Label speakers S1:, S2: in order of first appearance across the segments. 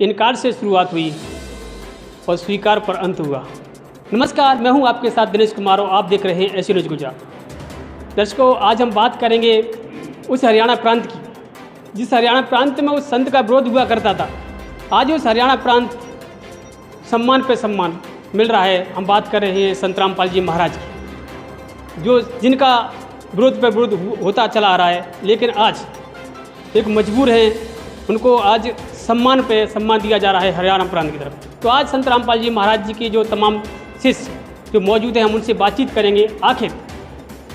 S1: इनकार से शुरुआत हुई और स्वीकार पर अंत हुआ। नमस्कार, मैं हूं आपके साथ दिनेश कुमार और आप देख रहे हैं ऐसी न्यूज़ गुजरात। दर्शकों, आज हम बात करेंगे उस हरियाणा प्रांत की जिस हरियाणा प्रांत में उस संत का विरोध हुआ करता था। आज उस हरियाणा प्रांत सम्मान पे सम्मान मिल रहा है। हम बात कर रहे हैं संत रामपाल जी महाराज की, जो जिनका विरोध पे विरोध होता चला आ रहा है, लेकिन आज एक मजबूर है, उनको आज सम्मान पे सम्मान दिया जा रहा है हरियाणा प्रांत की तरफ। तो आज संत रामपाल जी महाराज जी की जो तमाम शिष्य जो मौजूद हैं, हम उनसे बातचीत करेंगे। आखिर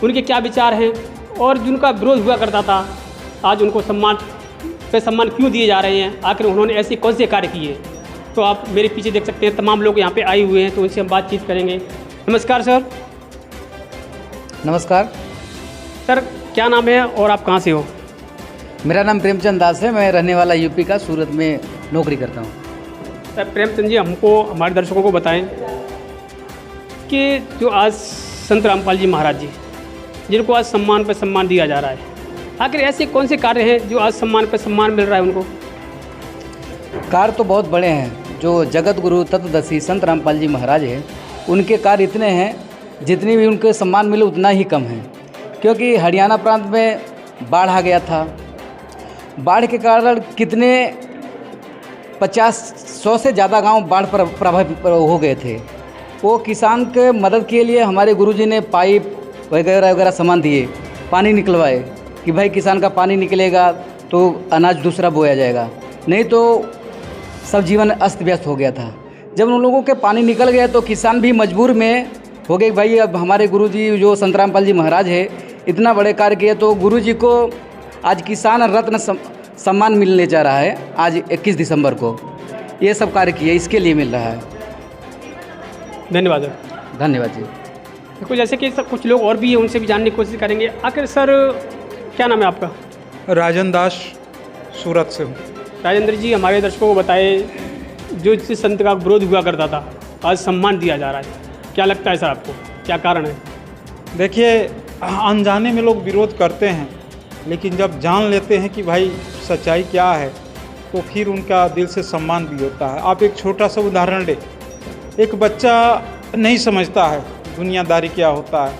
S1: उनके क्या विचार हैं और जिनका विरोध हुआ करता था, आज उनको सम्मान पे सम्मान क्यों दिए जा रहे हैं, आखिर उन्होंने ऐसे कौन से कार्य किए। तो आप मेरे पीछे देख सकते हैं, तमाम लोग यहाँ पे आए हुए हैं, तो उनसे हम बातचीत करेंगे। नमस्कार सर।
S2: नमस्कार
S1: सर, क्या नाम है और आप कहाँ से हो?
S2: मेरा नाम प्रेमचंद दास है। मैं रहने वाला यूपी का, सूरत में नौकरी करता हूँ।
S1: सर प्रेमचंद जी, हमको हमारे दर्शकों को बताएं कि जो आज संत रामपाल जी महाराज जी जिनको आज सम्मान पर सम्मान दिया जा रहा है, आखिर ऐसे कौन से कार्य हैं जो आज सम्मान पर सम्मान मिल रहा है उनको?
S2: कार्य तो बहुत बड़े हैं। जो जगत गुरु तत्वदर्शी संत रामपाल जी महाराज हैं, उनके कार्य इतने हैं, जितनी भी उनको सम्मान मिले उतना ही कम है। क्योंकि हरियाणा प्रांत में बाढ़ आ गया था। बाढ़ के कारण कितने 50-100 से ज़्यादा गांव बाढ़ पर प्रभावित हो गए थे। वो किसान के मदद के लिए हमारे गुरुजी ने पाइप वगैरह वगैरह सामान दिए, पानी निकलवाए कि भाई किसान का पानी निकलेगा तो अनाज दूसरा बोया जाएगा, नहीं तो सब जीवन अस्त व्यस्त हो गया था। जब उन लोगों के पानी निकल गया तो किसान भी मजबूर में हो गए, भाई अब हमारे गुरुजी जो संत रामपाल जी महाराज है इतना बड़े कार्य किए, तो गुरुजी को आज किसान रत्न सम्मान मिलने जा रहा है। आज 21 दिसंबर को ये सब कार्य किए, इसके लिए मिल रहा है।
S1: धन्यवाद सर।
S2: धन्यवाद जी।
S1: देखो, जैसे कि सब कुछ लोग और भी हैं, उनसे भी जानने की कोशिश करेंगे। आखिर सर, क्या नाम है आपका?
S3: राजन दास, सूरत से हूँ।
S1: राजेंद्र जी, हमारे दर्शकों को बताए, जो जिस संत का विरोध हुआ करता था, आज सम्मान दिया जा रहा है, क्या लगता है सर आपको, क्या कारण है?
S3: देखिए, अनजाने में लोग विरोध करते हैं, लेकिन जब जान लेते हैं कि भाई सच्चाई क्या है, तो फिर उनका दिल से सम्मान भी होता है। आप एक छोटा सा उदाहरण ले। एक बच्चा नहीं समझता है दुनियादारी क्या होता है।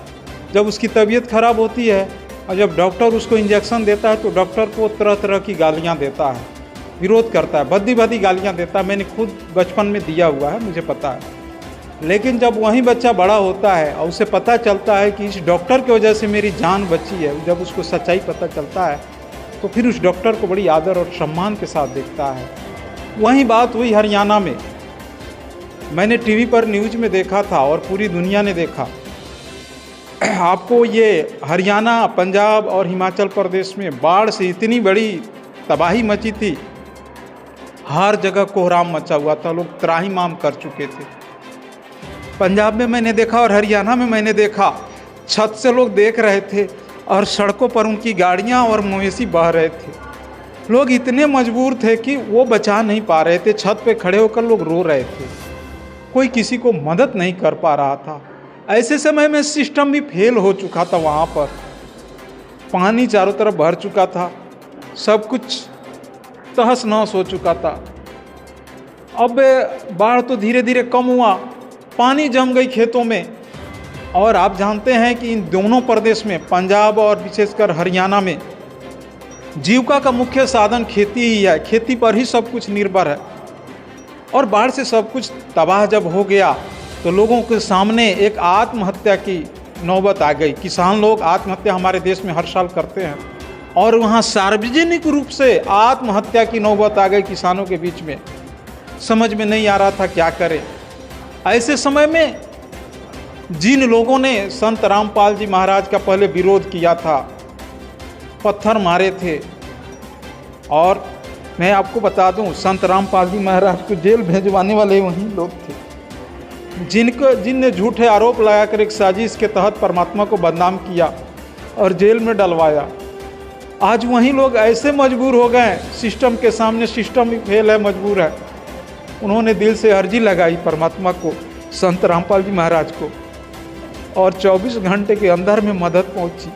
S3: जब उसकी तबीयत खराब होती है और जब डॉक्टर उसको इंजेक्शन देता है, तो डॉक्टर को तरह तरह की गालियाँ देता है, विरोध करता है, भद्दी भद्दी गालियाँ देता है। मैंने खुद बचपन में दिया हुआ है, मुझे पता है। लेकिन जब वही बच्चा बड़ा होता है और उसे पता चलता है कि इस डॉक्टर की वजह से मेरी जान बची है, जब उसको सच्चाई पता चलता है, तो फिर उस डॉक्टर को बड़ी आदर और सम्मान के साथ देखता है। वही बात हुई हरियाणा में। मैंने टीवी पर न्यूज़ में देखा था और पूरी दुनिया ने देखा। आपको ये हरियाणा, पंजाब और हिमाचल प्रदेश में बाढ़ से इतनी बड़ी तबाही मची थी, हर जगह कोहराम मचा हुआ था, लोग त्राहिमाम कर चुके थे। पंजाब में मैंने देखा और हरियाणा में मैंने देखा, छत से लोग देख रहे थे और सड़कों पर उनकी गाड़ियां और मवेशी बह रहे थे। लोग इतने मजबूर थे कि वो बचा नहीं पा रहे थे। छत पे खड़े होकर लोग रो रहे थे, कोई किसी को मदद नहीं कर पा रहा था। ऐसे समय में सिस्टम भी फेल हो चुका था। वहाँ पर पानी चारों तरफ भर चुका था, सब कुछ तहस नहस हो चुका था। अब बाढ़ तो धीरे धीरे कम हुआ, पानी जम गई खेतों में। और आप जानते हैं कि इन दोनों प्रदेश में, पंजाब और विशेषकर हरियाणा में, जीविका का मुख्य साधन खेती ही है। खेती पर ही सब कुछ निर्भर है। और बाढ़ से सब कुछ तबाह जब हो गया, तो लोगों के सामने एक आत्महत्या की नौबत आ गई। किसान लोग आत्महत्या हमारे देश में हर साल करते हैं, और वहाँ सार्वजनिक रूप से आत्महत्या की नौबत आ गई किसानों के बीच में। समझ में नहीं आ रहा था क्या करें। ऐसे समय में जिन लोगों ने संत रामपाल जी महाराज का पहले विरोध किया था, पत्थर मारे थे, और मैं आपको बता दूं, संत रामपाल जी महाराज को जेल भेजवाने वाले वही लोग थे जिनने झूठे आरोप लगाकर एक साजिश के तहत परमात्मा को बदनाम किया और जेल में डलवाया। आज वही लोग ऐसे मजबूर हो गए सिस्टम के सामने, सिस्टम भी फेल है, मजबूर है। उन्होंने दिल से अर्जी लगाई परमात्मा को, संत रामपाल जी महाराज को, और 24 घंटे के अंदर में मदद पहुंची।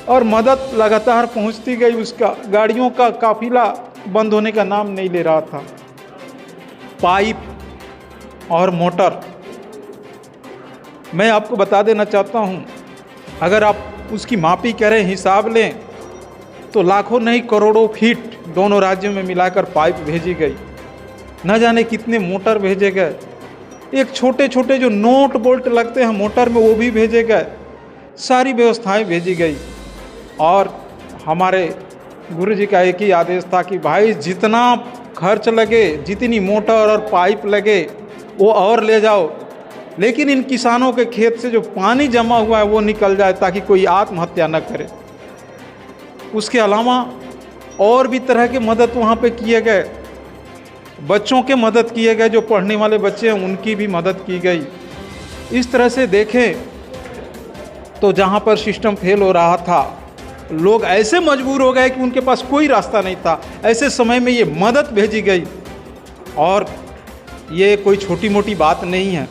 S3: और मदद लगातार पहुंचती गई। उसका गाड़ियों का काफिला बंद होने का नाम नहीं ले रहा था। पाइप और मोटर, मैं आपको बता देना चाहता हूँ, अगर आप उसकी मापी करें, हिसाब लें, तो लाखों नहीं करोड़ों फीट दोनों राज्यों में मिलाकर पाइप भेजी गई। न जाने कितने मोटर भेजे गए। एक छोटे छोटे जो नोट बोल्ट लगते हैं मोटर में, वो भी भेजे गए। सारी व्यवस्थाएं भेजी गई। और हमारे गुरुजी का एक ही आदेश था कि भाई जितना खर्च लगे, जितनी मोटर और पाइप लगे, वो और ले जाओ, लेकिन इन किसानों के खेत से जो पानी जमा हुआ है वो निकल जाए, ताकि कोई आत्महत्या न करे। उसके अलावा और भी तरह के मदद वहाँ पे किए गए। बच्चों के मदद किए गए, जो पढ़ने वाले बच्चे हैं उनकी भी मदद की गई। इस तरह से देखें तो जहाँ पर सिस्टम फेल हो रहा था, लोग ऐसे मजबूर हो गए कि उनके पास कोई रास्ता नहीं था। ऐसे समय में ये मदद भेजी गई। और ये कोई छोटी मोटी बात नहीं है।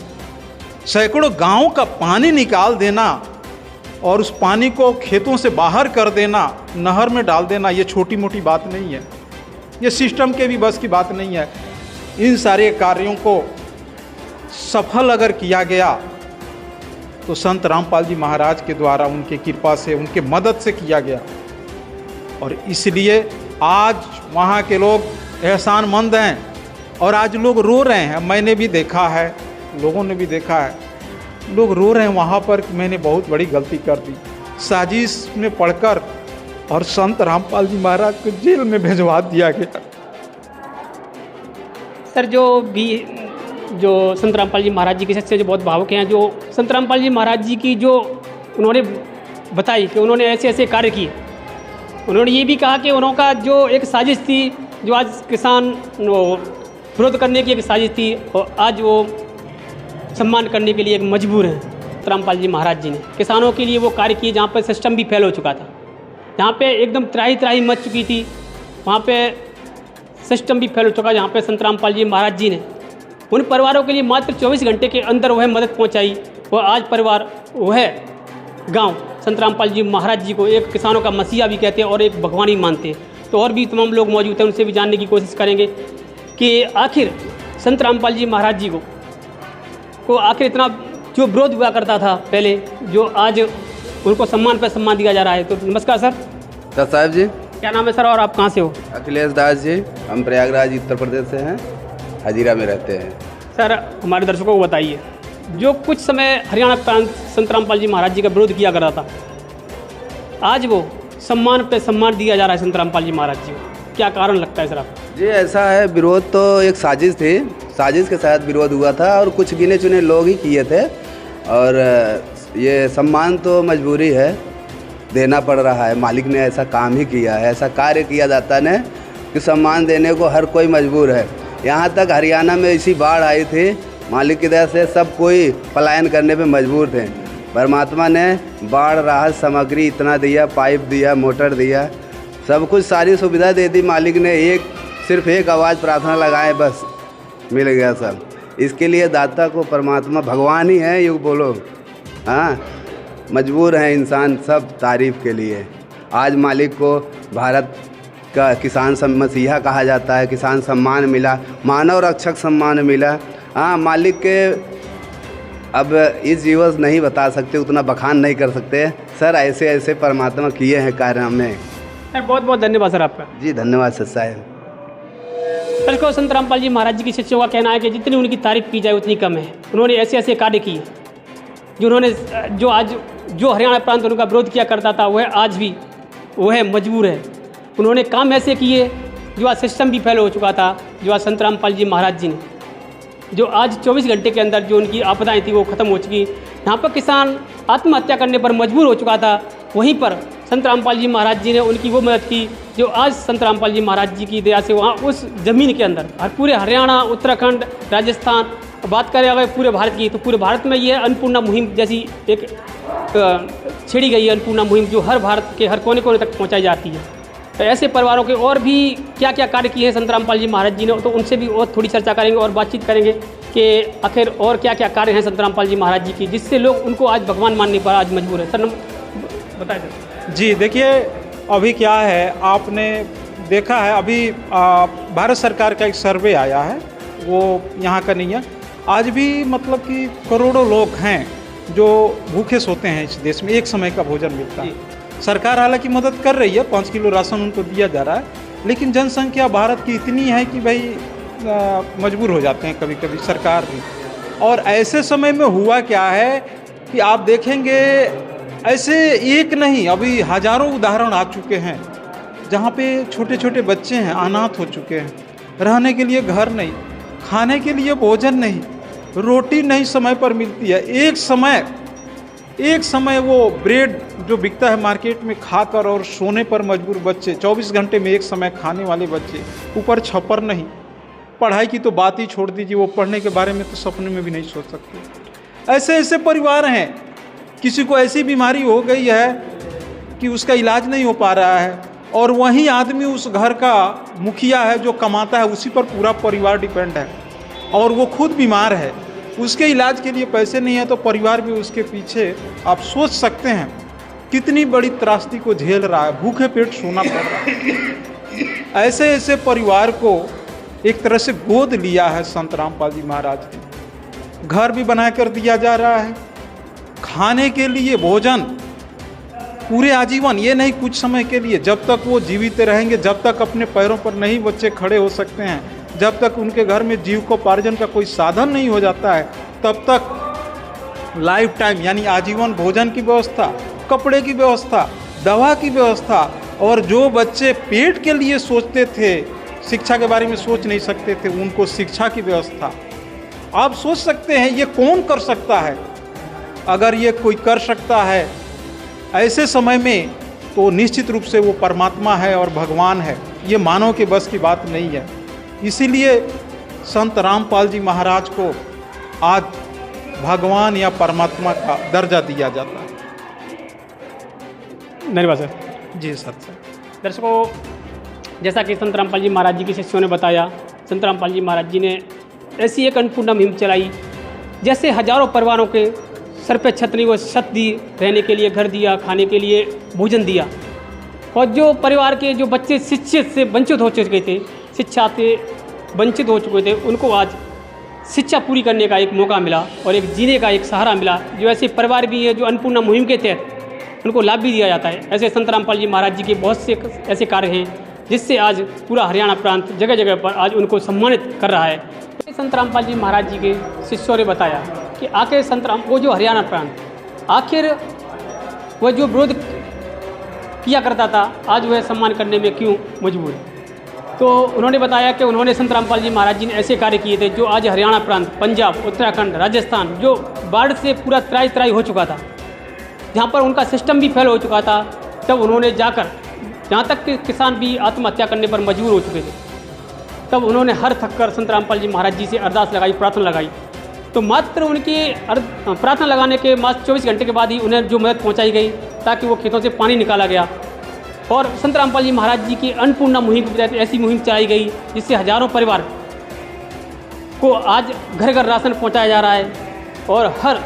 S3: सैकड़ों गांवों का पानी निकाल देना और उस पानी को खेतों से बाहर कर देना, नहर में डाल देना, ये छोटी मोटी बात नहीं है। ये सिस्टम के भी बस की बात नहीं है। इन सारे कार्यों को सफल अगर किया गया तो संत रामपाल जी महाराज के द्वारा, उनके कृपा से, उनके मदद से किया गया। और इसलिए आज वहाँ के लोग एहसानमंद हैं और आज लोग रो रहे हैं। मैंने भी देखा है, लोगों ने भी देखा है, लोग रो रहे हैं वहाँ पर कि मैंने बहुत बड़ी गलती कर दी, साजिश में पढ़कर, और संत रामपाल जी महाराज को जेल में भिजवा दिया गया।
S1: सर, जो संत रामपाल जी महाराज जी की शख्सियत जो बहुत भावुक हैं, जो संत रामपाल जी महाराज जी की जो उन्होंने बताई कि उन्होंने ऐसे ऐसे कार्य किए, उन्होंने ये भी कहा कि उनका जो एक साजिश थी, जो आज किसान विरोध करने की एक साजिश थी, और आज वो सम्मान करने के लिए एक मजबूर हैं। संत रामपाल जी महाराज जी ने किसानों के लिए वो कार्य किए जहाँ पर सिस्टम भी फेल हो चुका था, जहाँ पे एकदम त्राही त्राही मच चुकी थी, वहाँ पे सिस्टम भी फेल हो चुका, जहाँ पे संत रामपाल जी महाराज जी ने उन परिवारों के लिए मात्र 24 घंटे के अंदर वह मदद पहुँचाई। वह आज परिवार, वह गांव संत रामपाल जी महाराज जी को एक किसानों का मसीहा भी कहते हैं और एक भगवान भी मानते हैं। तो और भी तमाम लोग मौजूद हैं, उनसे भी जानने की कोशिश करेंगे कि आखिर संत रामपाल जी महाराज जी को आखिर इतना जो विरोध हुआ करता था पहले, जो आज उनको सम्मान पर सम्मान दिया जा रहा है। तो नमस्कार सर।
S2: साहब जी,
S1: क्या नाम है सर और आप कहाँ से हो?
S2: अखिलेश दास जी, हम प्रयागराज उत्तर प्रदेश से हैं, हजीरा में रहते हैं।
S1: सर, हमारे दर्शकों को बताइए, जो कुछ समय हरियाणा प्रांत संत रामपाल जी महाराज जी का विरोध किया करता था, आज वो सम्मान पे सम्मान दिया जा रहा है संत रामपाल जी महाराज जी को। क्या कारण लगता है सर आपको?
S4: जी ऐसा है, विरोध तो एक साजिश थी, साजिश के साथ विरोध हुआ था और कुछ गिने चुने लोग ही किए थे। और ये सम्मान तो मजबूरी है, देना पड़ रहा है। मालिक ने ऐसा काम ही किया है, ऐसा कार्य किया जाता है कि सम्मान देने को हर कोई मजबूर है। यहाँ तक हरियाणा में इसी बाढ़ आई थी, मालिक की दया से सब कोई पलायन करने पे मजबूर थे। परमात्मा ने बाढ़ राहत सामग्री इतना दिया, पाइप दिया, मोटर दिया, सब कुछ सारी सुविधा दे दी मालिक ने। सिर्फ एक आवाज़ प्रार्थना लगाए, बस मिल गया सब। इसके लिए दाता को परमात्मा भगवान ही है, यूँ बोलो। हाँ, मजबूर हैं इंसान सब तारीफ़ के लिए। आज मालिक को भारत का किसान मसीहा कहा जाता है, किसान सम्मान मिला, मानव रक्षक सम्मान मिला। हाँ, मालिक के अब इस जीवन नहीं बता सकते, उतना बखान नहीं कर सकते सर। ऐसे ऐसे परमात्मा किए हैं कार्य हमें।
S1: सर, बहुत बहुत धन्यवाद सर आपका।
S4: जी धन्यवाद सर साहब।
S1: दर्शकों, संत रामपाल जी महाराज जी की शिष्यों का कहना है कि जितनी उनकी तारीफ़ की जाए उतनी कम है। उन्होंने ऐसे ऐसे कार्य किए जो आज हरियाणा प्रांत उनका विरोध किया करता था, वह आज भी वह मजबूर है। उन्होंने काम ऐसे किए जो आज सिस्टम भी फेल हो चुका था, जो आज संत रामपाल जी महाराज जी ने, जो आज 24 घंटे के अंदर जो उनकी आपदाएं थी वो ख़त्म हो चुकी। यहाँ पर किसान आत्महत्या करने पर मजबूर हो चुका था, वहीं पर संत रामपाल जी महाराज जी ने उनकी वो मदद की जो आज संत रामपाल जी महाराज जी की दया से वहाँ उस ज़मीन के अंदर पूरे हरियाणा, उत्तराखंड, राजस्थान, बात करें अगर पूरे भारत की, तो पूरे भारत में ये अन्नपूर्णा मुहिम जैसी एक छेड़ी गई है अन्नपूर्णा मुहिम, जो हर भारत के हर कोने कोने तक पहुँचाई जाती है। तो ऐसे परिवारों के और भी क्या क्या कार्य किए हैं संत रामपाल जी महाराज जी ने, तो उनसे भी और थोड़ी चर्चा करेंगे और बातचीत करेंगे कि आखिर और क्या क्या कार्य हैं संत रामपाल जी महाराज जी की, जिससे लोग उनको आज भगवान मानने पर आज मजबूर है। सर बताइए।
S3: जी देखिए, अभी क्या है, आपने देखा है अभी भारत सरकार का एक सर्वे आया है, वो यहाँ का नहीं है। आज भी मतलब कि करोड़ों लोग हैं जो भूखे सोते हैं इस देश में, एक समय का भोजन मिलता है। सरकार हालांकि मदद कर रही है, 5 किलो राशन उनको दिया जा रहा है, लेकिन जनसंख्या भारत की इतनी है कि भाई मजबूर हो जाते हैं कभी कभी सरकार भी। और ऐसे समय में हुआ क्या है कि आप देखेंगे ऐसे एक नहीं, अभी हजारों उदाहरण आ चुके हैं जहाँ पे छोटे छोटे बच्चे हैं, अनाथ हो चुके हैं, रहने के लिए घर नहीं, खाने के लिए भोजन नहीं, रोटी नहीं समय पर मिलती है। एक समय वो ब्रेड जो बिकता है मार्केट में खाकर और सोने पर मजबूर बच्चे, 24 घंटे में एक समय खाने वाले बच्चे, ऊपर छप्पर नहीं। पढ़ाई की तो बात ही छोड़ दीजिए, वो पढ़ने के बारे में तो सपने में भी नहीं सोच सकते। ऐसे ऐसे परिवार हैं, किसी को ऐसी बीमारी हो गई है कि उसका इलाज नहीं हो पा रहा है, और वही आदमी उस घर का मुखिया है जो कमाता है, उसी पर पूरा परिवार डिपेंड है, और वो खुद बीमार है, उसके इलाज के लिए पैसे नहीं है, तो परिवार भी उसके पीछे। आप सोच सकते हैं कितनी बड़ी त्रासदी को झेल रहा है, भूखे पेट सोना पड़ रहा है। ऐसे ऐसे परिवार को एक तरह से गोद लिया है संत रामपाल जी महाराज ने। घर भी बना कर दिया जा रहा है, खाने के लिए भोजन पूरे आजीवन, ये नहीं कुछ समय के लिए, जब तक वो जीवित रहेंगे, जब तक अपने पैरों पर नहीं बच्चे खड़े हो सकते हैं, जब तक उनके घर में जीविकोपार्जन का कोई साधन नहीं हो जाता है, तब तक लाइफ टाइम यानी आजीवन भोजन की व्यवस्था, कपड़े की व्यवस्था, दवा की व्यवस्था। और जो बच्चे पेट के लिए सोचते थे, शिक्षा के बारे में सोच नहीं सकते थे, उनको शिक्षा की व्यवस्था। आप सोच सकते हैं ये कौन कर सकता है? अगर ये कोई कर सकता है ऐसे समय में, तो निश्चित रूप से वो परमात्मा है और भगवान है, ये मानव के बस की बात नहीं है। इसीलिए संत रामपाल जी महाराज को आज भगवान या परमात्मा का दर्जा दिया जाता है।
S1: धन्यवाद सर।
S3: जी सर।
S1: दर्शकों, जैसा कि संत रामपाल जी महाराज जी के शिष्यों ने बताया, संत रामपाल जी महाराज जी ने ऐसी एक अन्नपूर्णा मुहिम चलाई, जैसे हजारों परिवारों के सर पे छतरी व छत दी, रहने के लिए घर दिया, खाने के लिए भोजन दिया। और जो परिवार के जो बच्चे शिक्षा से वंचित हो चुके थे, शिक्षा से वंचित हो चुके थे, उनको आज शिक्षा पूरी करने का एक मौका मिला और एक जीने का एक सहारा मिला। जो ऐसे परिवार भी है जो अन्नपूर्णा मुहिम के तहत उनको लाभ भी दिया जाता है। ऐसे संत रामपाल जी महाराज जी के बहुत से ऐसे कार्य हैं जिससे आज पूरा हरियाणा प्रांत जगह जगह पर आज उनको सम्मानित कर रहा है। संत रामपाल जी महाराज जी के शिष्यों ने बताया कि आखिर संत राम वो जो हरियाणा प्रांत आखिर वह जो विरोध किया करता था, आज वह सम्मान करने में क्यों मजबूर है। तो उन्होंने बताया कि उन्होंने संत रामपाल जी महाराज जी ने ऐसे कार्य किए थे जो आज हरियाणा प्रांत, पंजाब, उत्तराखंड, राजस्थान जो बाढ़ से पूरा त्राई त्राई हो चुका था, जहाँ पर उनका सिस्टम भी फेल हो चुका था, तब उन्होंने जाकर जहाँ तक कि किसान भी आत्महत्या करने पर मजबूर हो चुके थे, तब उन्होंने हर थक कर संत रामपाल जी महाराज जी से अरदास लगाई, प्रार्थना लगाई। तो मात्र उनकी प्रार्थना लगाने के मात्र 24 घंटे के बाद ही उन्हें जो मदद पहुंचाई गई ताकि वो खेतों से पानी निकाला गया। और संत रामपाल जी महाराज जी की अन्नपूर्णा मुहिम के तहत ऐसी मुहिम चलाई गई जिससे हजारों परिवार को आज घर घर राशन पहुंचाया जा रहा है। और हर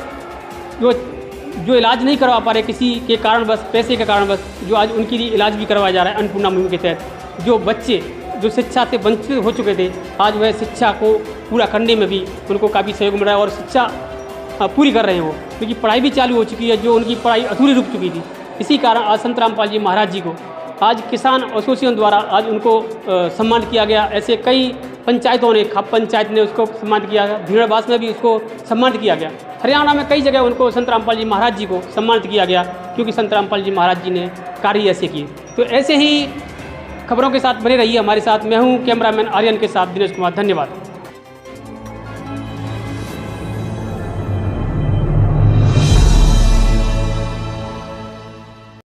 S1: जो इलाज नहीं करवा पा रहे किसी के कारणवश, पैसे के कारणवश, जो आज उनके लिए इलाज भी करवाया जा रहा है अन्नपूर्णा मुहिम के तहत। जो बच्चे जो शिक्षा से वंचित हो चुके थे, आज वह शिक्षा को पूरा करने में भी उनको काफ़ी सहयोग मिल रहा है और शिक्षा पूरी कर रहे हैं वो, क्योंकि पढ़ाई भी चालू हो चुकी है जो उनकी पढ़ाई अधूरी रुक चुकी थी। इसी कारण आज संत रामपाल जी महाराज जी को आज किसान एसोसिएशन द्वारा आज उनको सम्मान किया गया। ऐसे कई पंचायतों ने, खाप पंचायत ने उसको सम्मानित किया गया, धीरबास में भी उसको सम्मानित किया गया। हरियाणा में कई जगह उनको संत रामपाल जी महाराज जी को सम्मानित किया गया क्योंकि संत रामपाल जी महाराज जी ने कार्य ऐसे किए। तो ऐसे ही खबरों के साथ बने रहिए हमारे साथ। मैं हूँ कैमरामैन आर्यन के साथ दिनेश कुमार। धन्यवाद।